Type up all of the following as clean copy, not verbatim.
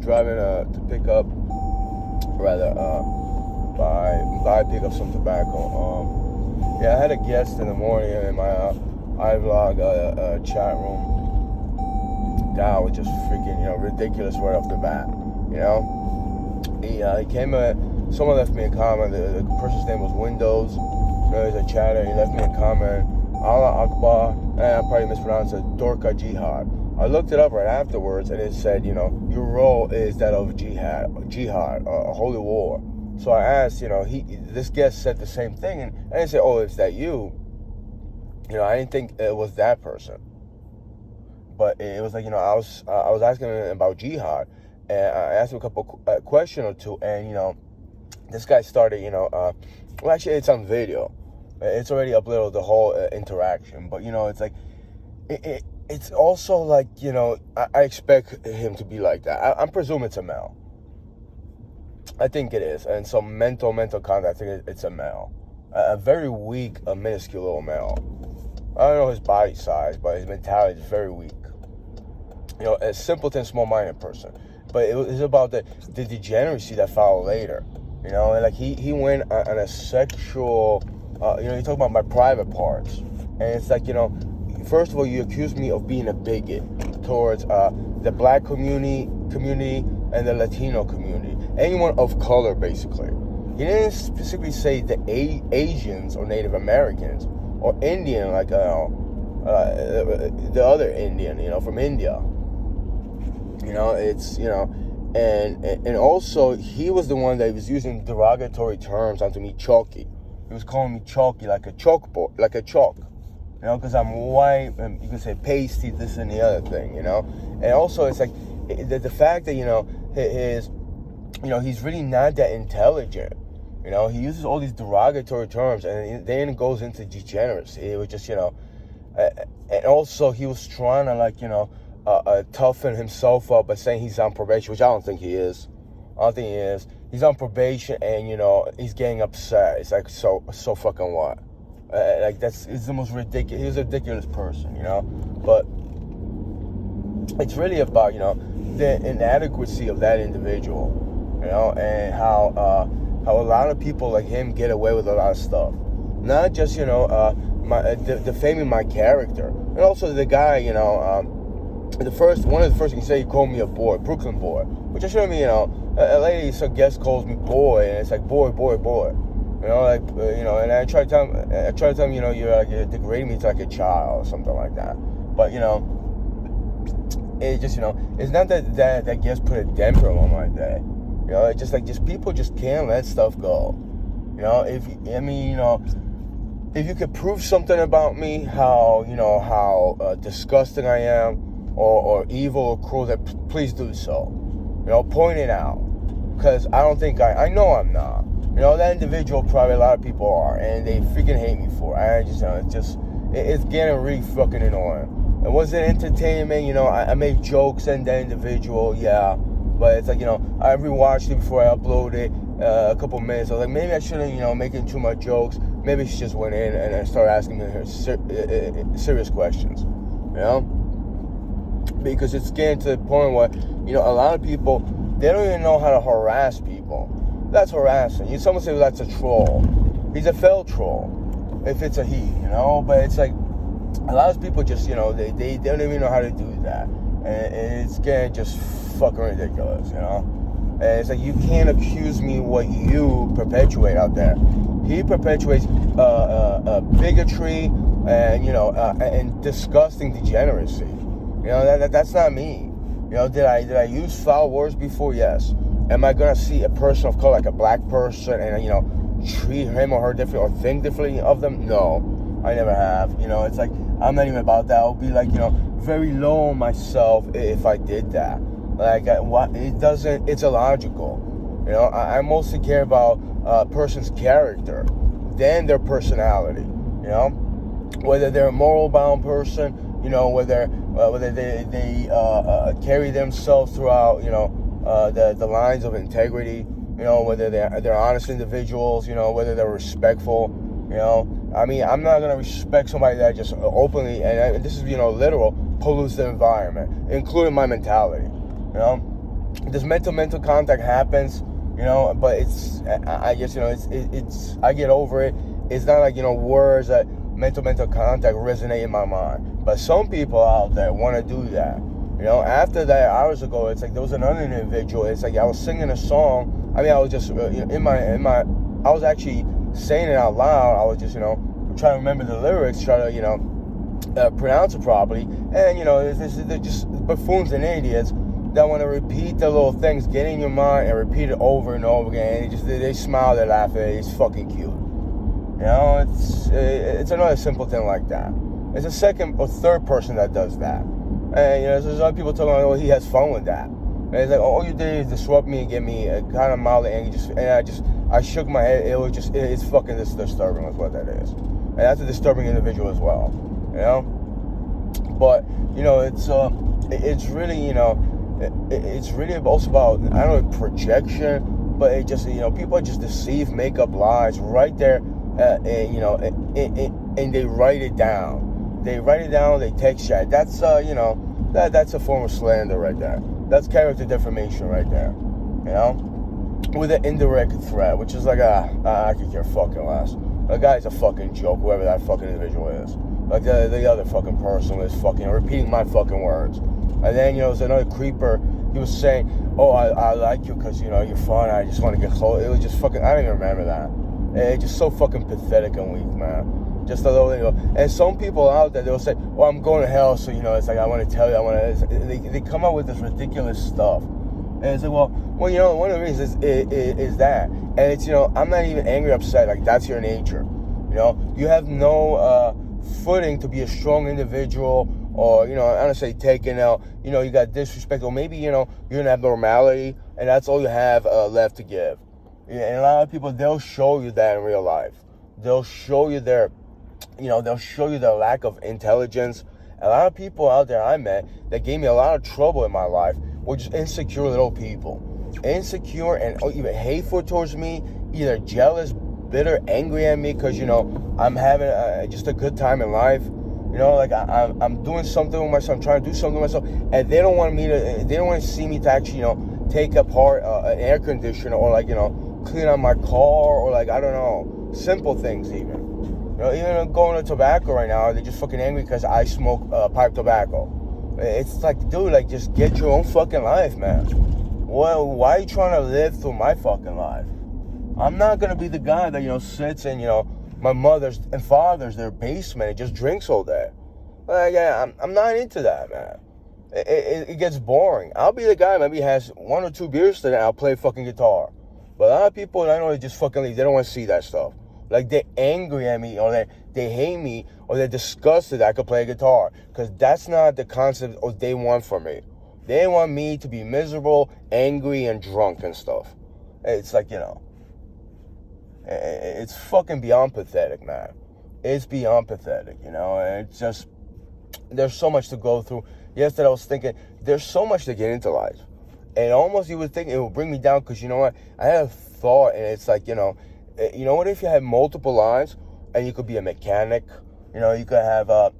driving to pick up, buy pick up some tobacco. I had a guest in the morning in my iVlog chat room. Guy was just freaking, ridiculous right off the bat. He came in. Someone left me a comment. The person's name was Windows. He's a chatter. He left me a comment. Allah Akbar, and I probably mispronounced it, Dorka Jihad. I looked it up right afterwards, and it said, your role is that of jihad, a holy war. So I asked, this guest said the same thing, and I didn't say, oh, is that you? I didn't think it was that person. But it was like, I was asking him about jihad, and I asked him a couple question or two, and, this guy started, well, actually, it's on video. It's already uploaded the whole interaction, but, it's like, it's also like, I expect him to be like that. I'm presuming it's a male. I think it is. And so mental contact, I think it's a male. A very weak, a minuscule little male. I don't know his body size, but his mentality is very weak. A simpleton, small-minded person. But it was about the degeneracy that followed later. And like he went on a sexual, you talk about my private parts. And it's like, first of all, you accuse me of being a bigot towards the black community and the Latino community. Anyone of color, basically. He didn't specifically say the Asians or Native Americans or Indian, like the other Indian, from India. And also he was the one that was using derogatory terms onto me, chalky. He was calling me chalky, like a chalkboard, like a chalk. Because I'm white, and you can say pasty, this and the other thing, And also, it's like the fact that he's really not that intelligent. He uses all these derogatory terms, and then it goes into degeneracy. It was just, and also he was trying to toughen himself up by saying he's on probation, which I don't think he is. He's on probation, and he's getting upset. It's like so fucking what? It's the most ridiculous. He's a ridiculous person, But it's really about the inadequacy of that individual, and how a lot of people like him get away with a lot of stuff. Not just defaming my character, and also the guy, one of the first things he said, he called me a boy, Brooklyn boy, which I showed me, a lady, some guest calls me boy, and it's like boy. And I try to tell him, you're degrading me to like a child or something like that. But it just, it's not that guest put a damper on my day. It's just people just can't let stuff go. If you could prove something about me, how disgusting I am, or evil or cruel, then please do so. Point it out, because I don't think I know I'm not. That individual, probably a lot of people are, and they freaking hate me for it. It's getting really fucking annoying. It wasn't entertainment, I made jokes and that individual, yeah, but it's like, I rewatched it before I uploaded it, a couple minutes. I was like, maybe I shouldn't, making too much jokes. Maybe she just went in and I started asking her serious questions, because it's getting to the point where, a lot of people, they don't even know how to harass people. That's harassing. Someone say, well, that's a troll. He's a fell troll, if it's a he, but it's like, a lot of people just, they don't even know how to do that, and it's getting just fucking ridiculous, And it's like, you can't accuse me what you perpetuate out there. He perpetuates bigotry and disgusting degeneracy. That's not me. Did I use foul words before? Yes. Am I gonna see a person of color, like a black person, and treat him or her differently or think differently of them? No, I never have. It's like, I'm not even about that. I'll be like, very low on myself if I did that. Like, it's illogical. I mostly care about a person's character than their personality. Whether they're a moral-bound person, whether they carry themselves throughout, the lines of integrity, whether they're honest individuals, whether they're respectful, I'm not going to respect somebody that just openly, and this is, literal, pollutes the environment, including my mentality, this mental contact happens, but it's, I guess, it's I get over it. It's not like, words that mental contact resonate in my mind. But some people out there want to do that. After that, hours ago, it's like there was another individual. It's like I was singing a song. I mean, I was just I was actually saying it out loud. I was just, trying to remember the lyrics, try to, pronounce it properly. And, they're just buffoons and idiots that want to repeat the little things, get in your mind and repeat it over and over again. And they smile, they laugh at it. It's fucking cute. It's another simple thing like that. It's a second or third person that does that. And, there's other people talking about, oh, he has fun with that. And it's like, all you did is disrupt me and get me kind of mildly angry. I shook my head. It's fucking disturbing is what that is. And that's a disturbing individual as well. But, it's really, it's really also about, I don't know, projection, but it just, people just deceive, make up lies right there, and they write it down. They write it down, they text chat. That's, that's a form of slander right there. That's character defamation right there, with an indirect threat, which is like, I could care fucking less. The guy's a fucking joke, whoever that fucking individual is. Like the other fucking person is fucking repeating my fucking words. And then, there's another creeper. He was saying, oh, I like you because, you're fun. I just want to get close. It was just fucking, I don't even remember that. It's just so fucking pathetic and weak, man. Just a little, And some people out there, they'll say, oh, I'm going to hell. So, it's like, I want to tell you, they come up with this ridiculous stuff. And it's like, well, one of the reasons is that. And it's, I'm not even angry, upset. Like, that's your nature. You have no footing to be a strong individual, or, I don't say taken out, you got disrespect, or maybe, you're an abnormality, and that's all you have left to give. And a lot of people, they'll show you that in real life. They'll show you their lack of intelligence. A lot of people out there I met that gave me a lot of trouble in my life were just insecure little people. Insecure and even hateful towards me, either jealous, bitter, angry at me because, I'm having just a good time in life. Like I'm doing something with myself, I'm trying to do something with myself, and they don't want to see me to actually, take apart an air conditioner, or like, clean out my car, or like, I don't know, simple things even. Even going to tobacco right now, they're just fucking angry because I smoke pipe tobacco. It's like, dude, like, just get your own fucking life, man. Well, why are you trying to live through my fucking life? I'm not going to be the guy that, sits in, my mother's and father's, their basement and just drinks all day. Yeah, I'm not into that, man. It gets boring. I'll be the guy maybe has 1 or 2 beers today, I'll play fucking guitar. But a lot of people, I know, they just fucking leave. They don't want to see that stuff. Like, they're angry at me, or they hate me, or they're disgusted that I could play guitar. Because that's not the concept or they want from me. They want me to be miserable, angry, and drunk and stuff. It's like, it's fucking beyond pathetic, man. It's beyond pathetic, and it's just, there's so much to go through. Yesterday I was thinking, there's so much to get into life. And almost you would think it would bring me down, because you know what? I had a thought, and it's like, what if you had multiple lives, and you could be a mechanic? You could have, I'm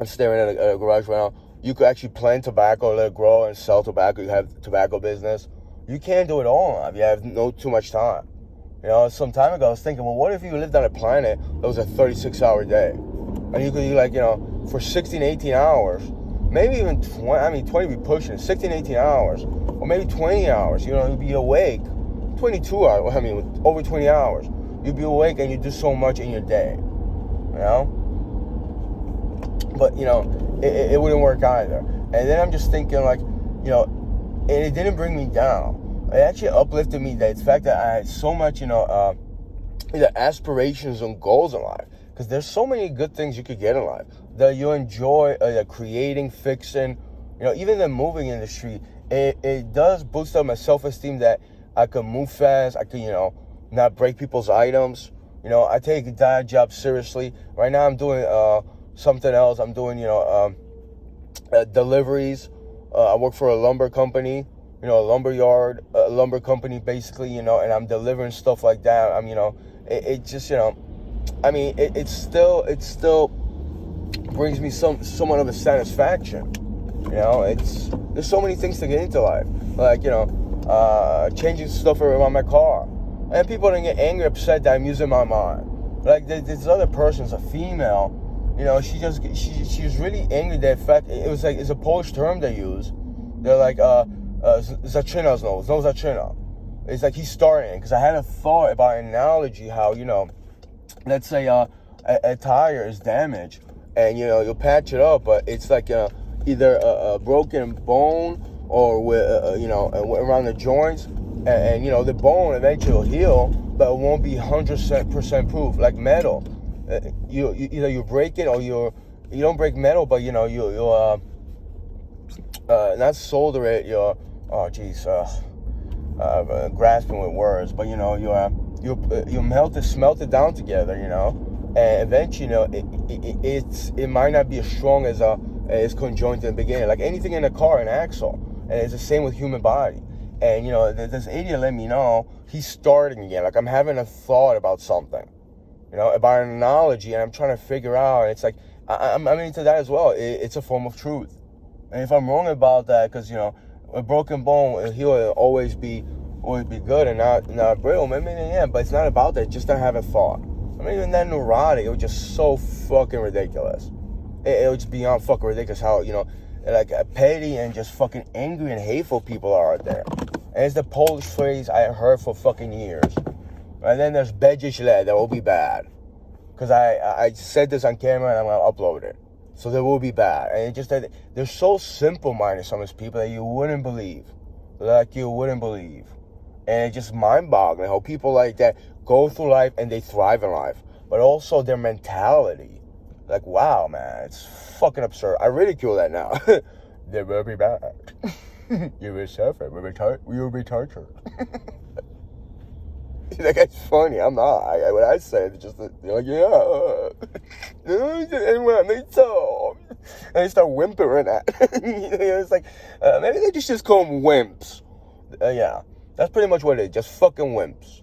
staring at a garage right now. You could actually plant tobacco, let it grow, and sell tobacco. You have a tobacco business. You can't do it all in life. You have too much time. Some time ago I was thinking, well, what if you lived on a planet that was a 36-hour day? And you could do, like, for 16, 18 hours, maybe even 20 would be pushing it, 16, 18 hours, or maybe 20 hours, you'd be awake, 22 hours, over 20 hours, you'd be awake and you do so much in your day, But, it wouldn't work either. And then I'm just thinking, like, and it didn't bring me down. It actually uplifted me, that the fact that I had so much, aspirations and goals in life. Because there's so many good things you could get in life that you enjoy, creating, fixing, even the moving industry. It does boost up my self-esteem that I can move fast. I can, not break people's items. I take that job seriously. Right now I'm doing something else. I'm doing, deliveries. I work for a lumber company. A lumber yard, a lumber company, basically, and I'm delivering stuff like that. It just, it still brings me somewhat of a satisfaction, You know, there's so many things to get into life. Like, changing stuff around my car. And people don't get angry, upset that I'm using my mind. Like, this other person's a female. She was really angry that fact, it's a Polish term they use. They're like, zaczyna znowu, zaczyna. It's like he's starting. Because I had a thought about an analogy how, let's say a tire is damaged and, you'll patch it up, but it's like either a broken bone or with, around the joints. And the bone eventually will heal, but it won't be 100% proof, like metal. Either you break it or you don't break metal, but you'll not solder it. Grasping with words, but you smelt it down together, and eventually, it might not be as strong as conjoined in the beginning. Like anything in a car, an axle, and it's the same with human body. And, this idiot let me know he's starting again. Like, I'm having a thought about something, about an analogy, and I'm trying to figure out. And it's like, I'm into that as well. It's a form of truth. And if I'm wrong about that, because, a broken bone, he'll always be good and not brittle. Maybe, yeah, but it's not about that. Just not have a thought. I mean, even that neurotic, it was just so fucking ridiculous. It was just beyond fucking ridiculous how, like petty and just fucking angry and hateful people are out there. And it's the Polish phrase I heard for fucking years. And then there's będzie źle, that will be bad. Because I said this on camera and I'm going to upload it. So there will be bad. And it's just that they're so simple-minded, some of these people, that you wouldn't believe. Like you wouldn't believe. And it's just mind-boggling how people like that go through life and they thrive in life. But also their mentality. Like, wow, man, it's fucking absurd. I ridicule that now. They will be bad. You will suffer. You will be tortured. That guy's funny. I'm not. What I say is just, they're like, yeah. And they start whimpering at. It's like, maybe they just call them wimps. Yeah. That's pretty much what it is. Just fucking wimps.